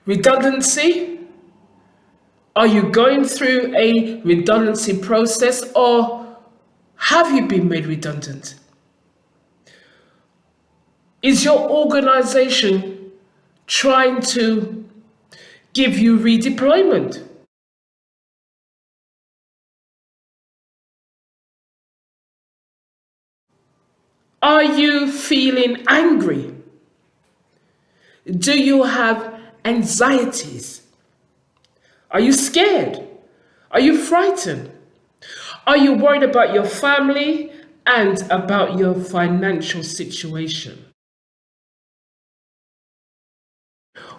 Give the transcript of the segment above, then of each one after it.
Redundancy? Are you going through a redundancy process or have you been made redundant? Is your organization trying to give you redeployment? Are you feeling angry? Do you have anxieties? Are you scared? Are you frightened? Are you worried about your family and about your financial situation?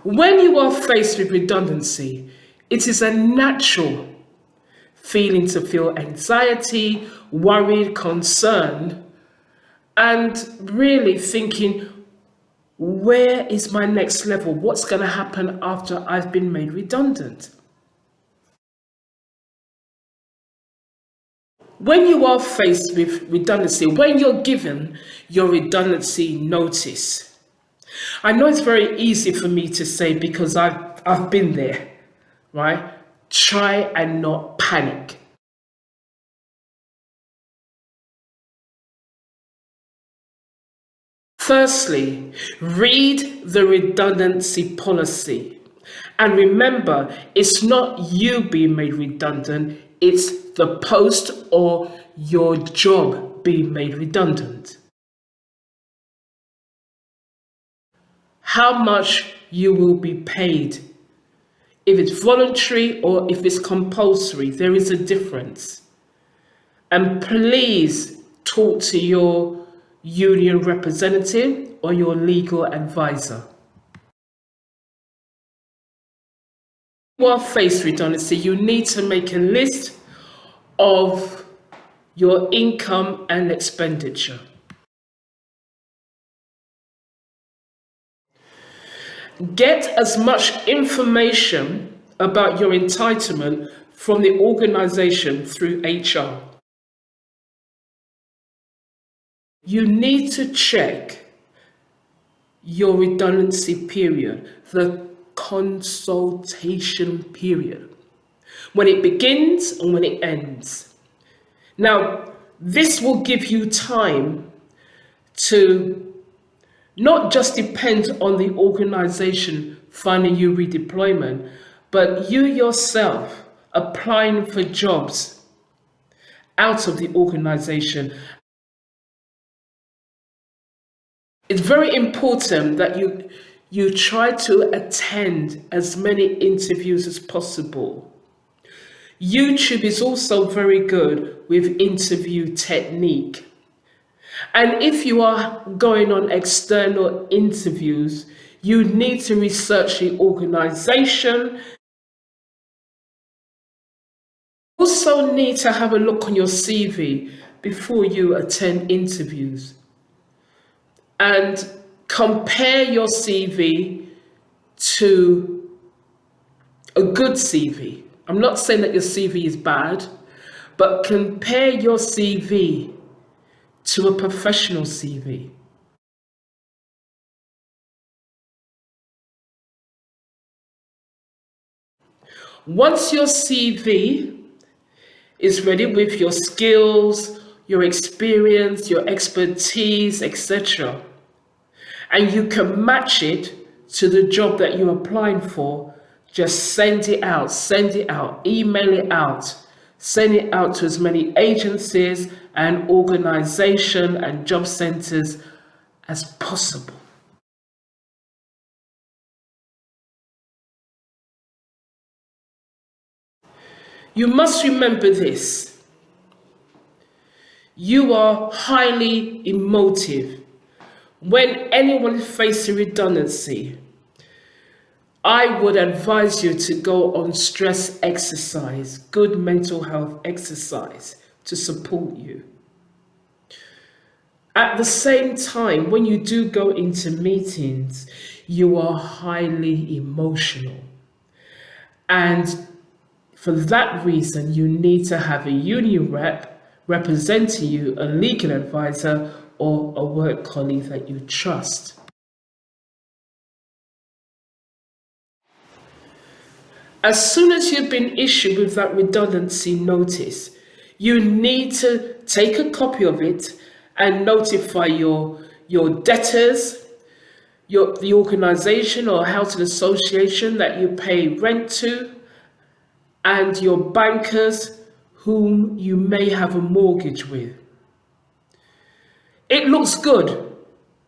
When you are faced with redundancy, it is a natural feeling to feel anxiety, worried, concerned, and really thinking, where is my next level? What's going to happen after I've been made redundant? When you are faced with redundancy, when you're given your redundancy notice, I know it's very easy for me to say because I've been there, right? Try and not panic. Firstly, read the redundancy policy. And remember, it's not you being made redundant, it's the post or your job being made redundant. How much you will be paid. If it's voluntary or if it's compulsory, there is a difference. And please talk to your union representative or your legal advisor. If you are faced with redundancy, you need to make a list of your income and expenditure. Get as much information about your entitlement from the organization through HR. You need to check your redundancy period, the consultation period, when it begins and when it ends. Now, this will give you time to not just depend on the organization finding you redeployment, but you yourself applying for jobs out of the organization. It's very important that you try to attend as many interviews as possible. YouTube is also very good with interview technique. And if you are going on external interviews, you need to research the organization. You also need to have a look on your CV before you attend interviews. And compare your CV to a good CV. I'm not saying that your CV is bad, but compare your CV to a professional CV. Once your CV is ready with your skills, your experience, your expertise, etc., and you can match it to the job that you're applying for, just send it out, email it out, send it out to as many agencies and organizations and job centers as possible. You must remember this. You are highly emotive. When anyone is facing redundancy, I would advise you to go on stress exercise, good mental health exercise to support you. At the same time, when you do go into meetings, you are highly emotional. And for that reason, you need to have a union rep representing you, a legal advisor, or a work colleague that you trust. As soon as you've been issued with that redundancy notice, you need to take a copy of it and notify your debtors, the organization or housing association that you pay rent to, and your bankers whom you may have a mortgage with. It looks good.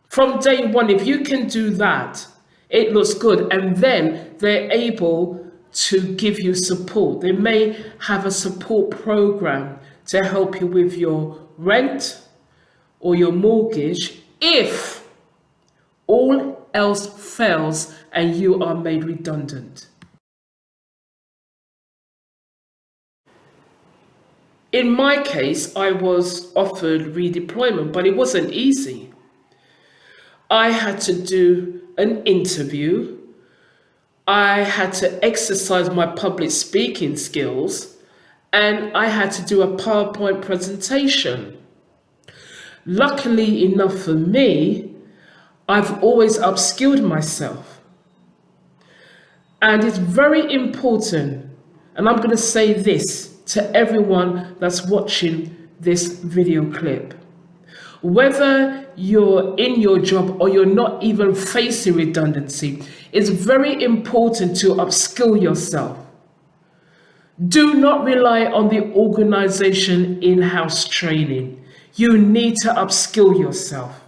From day one, if you can do that, it looks good. And then they're able to give you support. They may have a support program to help you with your rent or your mortgage if all else fails and you are made redundant. In my case, I was offered redeployment, but it wasn't easy. I had to do an interview. I had to exercise my public speaking skills, and I had to do a PowerPoint presentation. Luckily enough for me, I've always upskilled myself. And it's very important, and I'm going to say this to everyone that's watching this video clip. Whether you're in your job or you're not even facing redundancy, it's very important to upskill yourself. Do not rely on the organization in-house training. You need to upskill yourself.